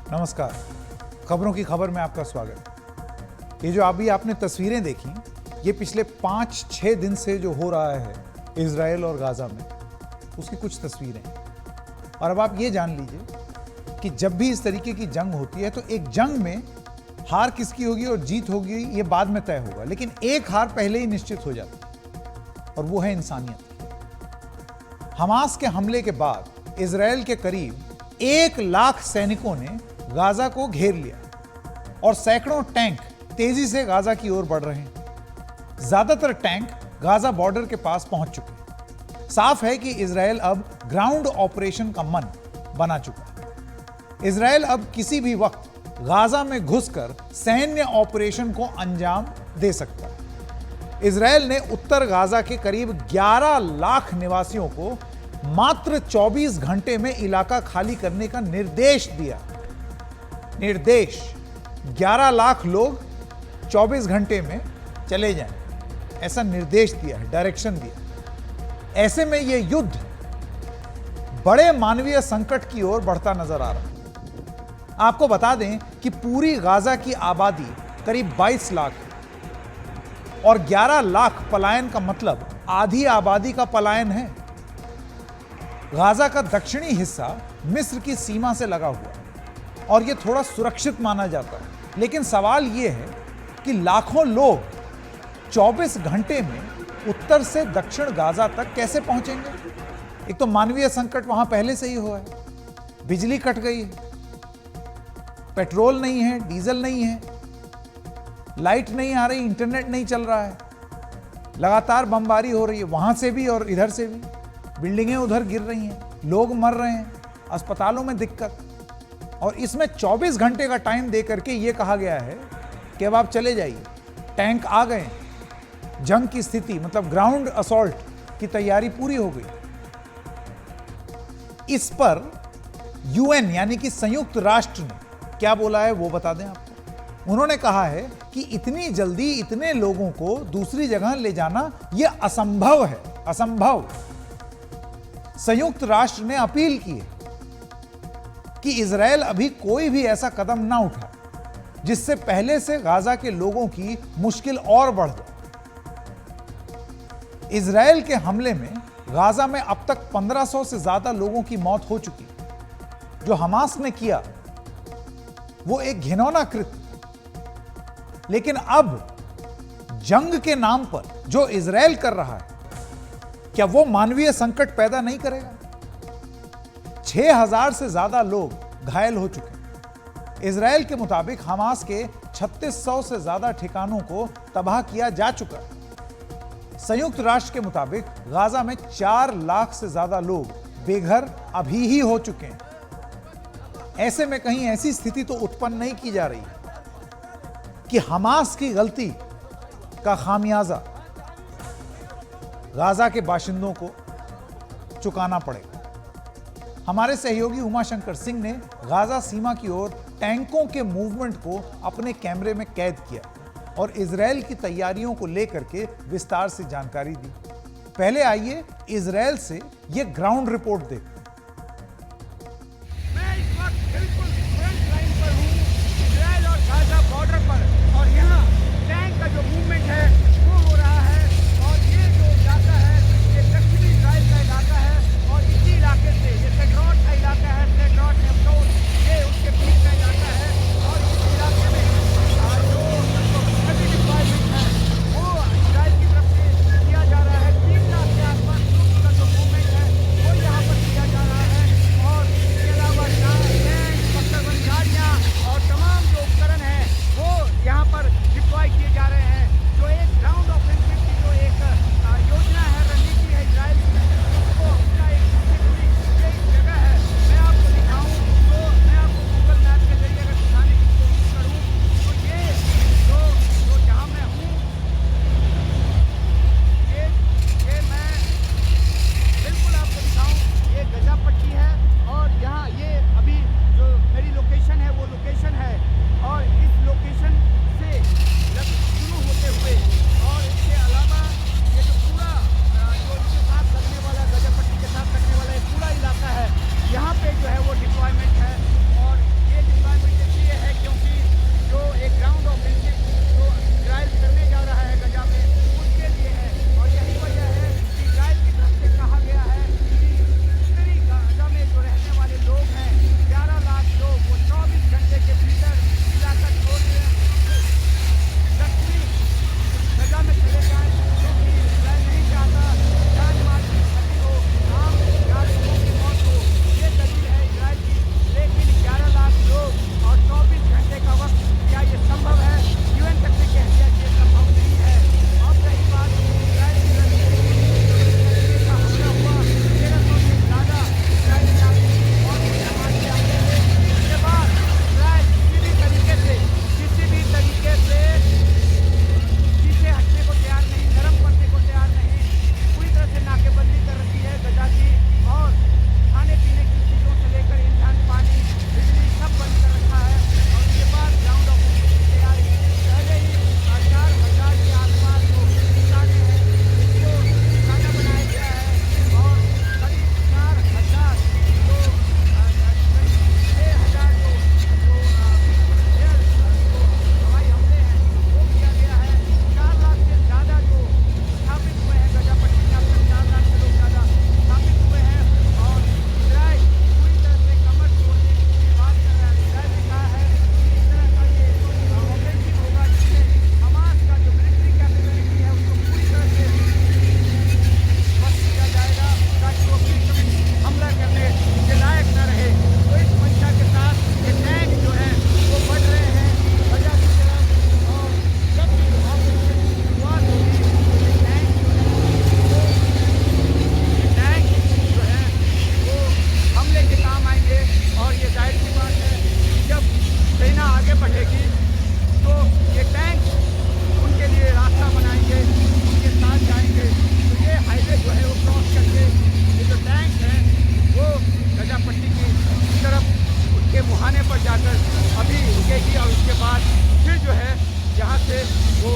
नमस्कार, खबरों की खबर में आपका स्वागत। ये जो अभी आपने तस्वीरें देखी, ये पिछले 5-6 दिन से जो हो रहा है इजराइल और गाजा में, उसकी कुछ तस्वीरें हैं। और अब आप ये जान लीजिए कि जब भी इस तरीके की जंग होती है तो एक जंग में हार किसकी होगी और जीत होगी ये बाद में तय होगा, लेकिन एक हार पहले ही निश्चित हो जाती है और वो है इंसानियत। हमास के हमले के बाद इजराइल के करीब 1 लाख सैनिकों ने गाजा को घेर लिया और सैकड़ों टैंक तेजी से गाजा की ओर बढ़ रहे हैं। ज्यादातर टैंक गाजा बॉर्डर के पास पहुंच चुके हैं। साफ है कि इजराइल अब ग्राउंड ऑपरेशन का मन बना चुका है। इजराइल अब किसी भी वक्त गाजा में घुसकर सैन्य ऑपरेशन को अंजाम दे सकता है। इजराइल ने उत्तर गाजा के करीब 11 लाख निवासियों को मात्र 24 घंटे में इलाका खाली करने का निर्देश दिया। 11 लाख लोग 24 घंटे में चले जाएं, ऐसा निर्देश दिया है, डायरेक्शन दिया। ऐसे में यह युद्ध बड़े मानवीय संकट की ओर बढ़ता नजर आ रहा है। आपको बता दें कि पूरी गाजा की आबादी करीब 22 लाख है और 11 लाख पलायन का मतलब आधी आबादी का पलायन है। गाजा का दक्षिणी हिस्सा मिस्र की सीमा से लगा हुआ है और यह थोड़ा सुरक्षित माना जाता है, लेकिन सवाल यह है कि लाखों लोग 24 घंटे में उत्तर से दक्षिण गाजा तक कैसे पहुंचेंगे। एक तो मानवीय संकट वहां पहले से ही हुआ है, बिजली कट गई है, पेट्रोल नहीं है, डीजल नहीं है, लाइट नहीं आ रही, इंटरनेट नहीं चल रहा है, लगातार बमबारी हो रही है वहां से भी और इधर से भी, बिल्डिंगें उधर गिर रही हैं, लोग मर रहे हैं, अस्पतालों में दिक्कत। और इसमें 24 घंटे का टाइम दे करके यह कहा गया है कि अब आप चले जाइए, टैंक आ गए, जंग की स्थिति मतलब ग्राउंड असॉल्ट की तैयारी पूरी हो गई। इस पर यूएन यानी कि संयुक्त राष्ट्र ने क्या बोला है वो बता दें आपको। उन्होंने कहा है कि इतनी जल्दी इतने लोगों को दूसरी जगह ले जाना यह असंभव है, असंभव। संयुक्त राष्ट्र ने अपील की है कि इजराइल अभी कोई भी ऐसा कदम ना उठा जिससे पहले से गाजा के लोगों की मुश्किल और बढ़ जाए। इजराइल के हमले में गाजा में अब तक 1500 से ज्यादा लोगों की मौत हो चुकी है। जो हमास ने किया वो एक घिनौना कृत्य, लेकिन अब जंग के नाम पर जो इजराइल कर रहा है, क्या वो मानवीय संकट पैदा नहीं करेगा? 6000 से ज्यादा लोग घायल हो चुके हैं। इजराइल के मुताबिक हमास के 3600 से ज्यादा ठिकानों को तबाह किया जा चुका है। संयुक्त राष्ट्र के मुताबिक गाजा में 4 लाख से ज्यादा लोग बेघर अभी ही हो चुके हैं। ऐसे में कहीं ऐसी स्थिति तो उत्पन्न नहीं की जा रही कि हमास की गलती का खामियाजा गाजा के बाशिंदों को चुकाना पड़ेगा। हमारे सहयोगी उमाशंकर सिंह ने गाजा सीमा की ओर टैंकों के मूवमेंट को अपने कैमरे में कैद किया और इजरायल की तैयारियों को लेकर के विस्तार से जानकारी दी। पहले आइए इजरायल से यह ग्राउंड रिपोर्ट देखें। मैं इस वक्त बिल्कुल फ्रंट लाइन पर हूँ, इजरायल और गाजा बॉर्डर पर, और यहाँ टैंक का जो मूवमेंट है वो हो रहा है। और ये जो इलाका है ये दक्षिणी इजरायल का इलाका है और इसी इलाके से ये सेड्रॉट का इलाका है, सेड्रॉट नेफ्टोन, ये उसके बीच का इलाका है। और इस इलाके में जो हेवी डिप्लॉयमेंट है वो इजरायल की तरफ से किया जा रहा है। 3 लाख के आसपास ट्रूप्स का जो मूवमेंट है वो यहाँ पर किया जा रहा है। और इसके अलावा टैंक, बख्तरबंद गाड़ियाँ और तमाम जो उपकरण हैं वो यहाँ पर डिप्लॉय किए जा रहे हैं। जो एक ग्राउंड ऑफेंसिव की जो एक योजना है, रणनीति है इजराइल की, उसको अपना एक ये एक जगह है। मैं आपको दिखाऊं तो मैं आपको गूगल मैप के जरिए अगर दिखाने की कोशिश करूं तो ये जो जहाँ मैं हूँ ये मैं बिल्कुल आपको दिखाऊं, ये गजा पट्टी है। और यहाँ ये अभी जो मेरी लोकेशन है वो लोकेशन है, और इस लोकेशन से शुरू होते हुए और इसके अलावा ये जो पूरा जो इसके साथ लगने वाला गजा पट्टी के साथ लगने वाला ये पूरा इलाका है, यहाँ पे जो है वो डिप्लॉयमेंट है। और ये डिप्लॉयमेंट इसलिए है क्योंकि जो एक ग्राउंड ऑफेंसिव जो इजराइल करने जा रहा है गजा में, उसके लिए है। और यही वजह है कि इजराइल की तरफ से कहा गया है कि उत्तरी गाजा में जो रहने वाले लोग हैं 11 लाख लोग, वो 24 घंटे के भीतर इलाका छोड़ दें, दक्षिणी गजा में चले जाएं, क्योंकि इजराइल नहीं चाहता जान माल की क्षति हो, आम नागरिकों की मौत हो। ये दलील है इजराइल की। लेकिन 11 लाख लोग और 24 घंटे का वक्त, क्या ये संभव है? यूएन तक ने कह दिया कि ये संभव नहीं है। अब रही बात इजराइल की रणनीति का हमला हुआ, 1300 से ज़्यादा इजराइली नागरिक और मुसलमान के हमले हुए। इसके बाद इजराइल किसी भी तरीके से पीछे हटने को तैयार नहीं, नरम पड़ने को तैयार नहीं, पूरी तरह से नाकेबंदी कर रखी है गजा की। और खाने पीने की चीज़ों से लेकर ईंधन, पानी, बिजली सब बंद कर रखा है। और उसके बाद ग्राउंड ऑपरेशन की तैयारी पहले ही 4,000 के आसपास जो निशाने हैं उसको निशाना बनाया गया है। और करीब 4,000 जो 6,000 जो हवाई हमले हैं वो किया गया है। 4 लाख से ज़्यादा जो स्थापित हुए हैं गजा पट्टी में, अब तक 4 लाख से लोग ज़्यादा स्थापित हुए हैं। और इजराइल पूरी तरह से कमर तोड़ने की बात कर रहा है। इजराइल ने कहा है कि इस तरह का ये ऑफेंसिव होगा जिससे हमास का जो मिलिट्री कैपेबिलिटी है उसको पूरी तरह से ध्वस्त किया जाएगा, ताकि वो फिर कभी हमला करने के लायक न रहे। तो इस मंशा के साथ ये टैंक जो है वो बढ़ रहे हैं गजा की तरफ। और जब भी ऑपरेशन की शुरुआत होगी ये टैंक जो है वो हमले के काम आएंगे। और ये जाहिर सी बात है कि जब सेना आगे बढ़ेगी तो ये टैंक उनके लिए रास्ता बनाएंगे, उनके साथ जाएंगे। तो ये हाईवे जो है वो क्रॉस करके ये जो टैंक है वो गजा पट्टी की तरफ उसके मुहाने पर जाकर अभी रुकेगी और उसके बाद फिर जो है यहाँ से वो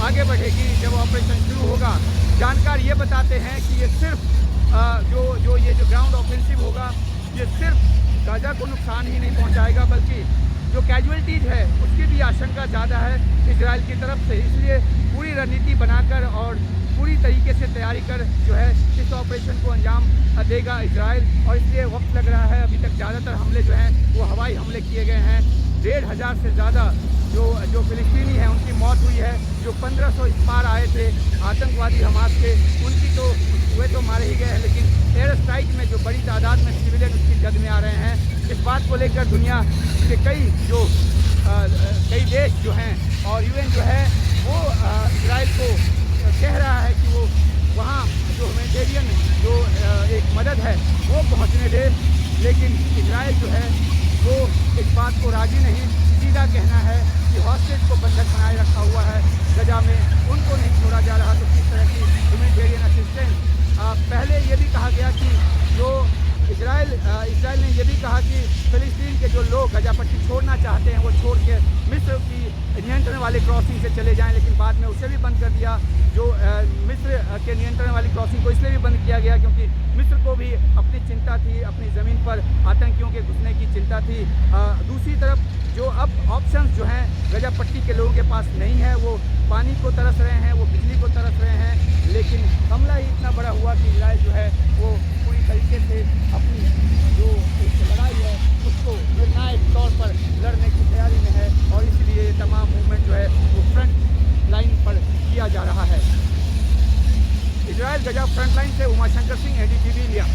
आगे बढ़ेगी जब ऑपरेशन शुरू होगा। जानकार ये बताते हैं कि ये सिर्फ ये जो ग्राउंड ऑफेंसिव होगा ये सिर्फ गाजा को नुकसान ही नहीं पहुँचाएगा, बल्कि जो कैजुअलिटीज़ है उसकी भी आशंका ज़्यादा है इजराइल की तरफ से। इसलिए पूरी रणनीति बनाकर और पूरी तरीके से तैयारी कर जो है इस ऑपरेशन को अंजाम देगा इजराइल। और इसलिए वक्त लग रहा है। अभी तक ज़्यादातर हमले जो हैं वो हवाई हमले किए गए हैं। 1,500 से ज़्यादा जो फिलिस्तीनी हैं उनकी मौत हुई है। जो 1500 इस पार आए थे आतंकवादी हमास के, उनकी तो हुए तो मारे ही गए हैं, लेकिन एयर स्ट्राइक में जो बड़ी तादाद में सिविलियन उसकी जद में आ रहे हैं। इस बात को लेकर दुनिया के कई देश जो हैं और यूएन जो है वो इजराइल को कह रहा है कि वो वहाँ जो ह्यूमैनिटेरियन जो एक मदद है वो पहुँचने दे। लेकिन इजराइल जो है वो इस बात को राजी नहीं। सीधा कहना है कि हॉस्टेज को बंधक बनाए रखा हुआ है गजा में, उनको जो लोग गजा पट्टी छोड़ना चाहते हैं वो छोड़ के मिस्र की नियंत्रण वाले क्रॉसिंग से चले जाएं, लेकिन बाद में उसे भी बंद कर दिया। जो मिस्र के नियंत्रण वाली क्रॉसिंग को इसलिए भी बंद किया गया क्योंकि मिस्र को भी अपनी चिंता थी, अपनी ज़मीन पर आतंकियों के घुसने की चिंता थी। दूसरी तरफ जो अब ऑप्शंस जो हैं गजा पट्टी के लोगों के पास नहीं है, वो पानी को तरस रहे हैं, वो बिजली को तरस रहे हैं, लेकिन हमला ही इतना बड़ा हुआ कि इजराइल जो है वो पूरी तरीके से अपनी जो एक लड़ाई है उसको निर्णायक तौर पर लड़ने की तैयारी में है और इसलिए तमाम मूवमेंट जो है वो फ्रंट लाइन पर किया जा रहा है। इजराइल गजा फ्रंट लाइन से उमाशंकर सिंह, NDTV इंडिया।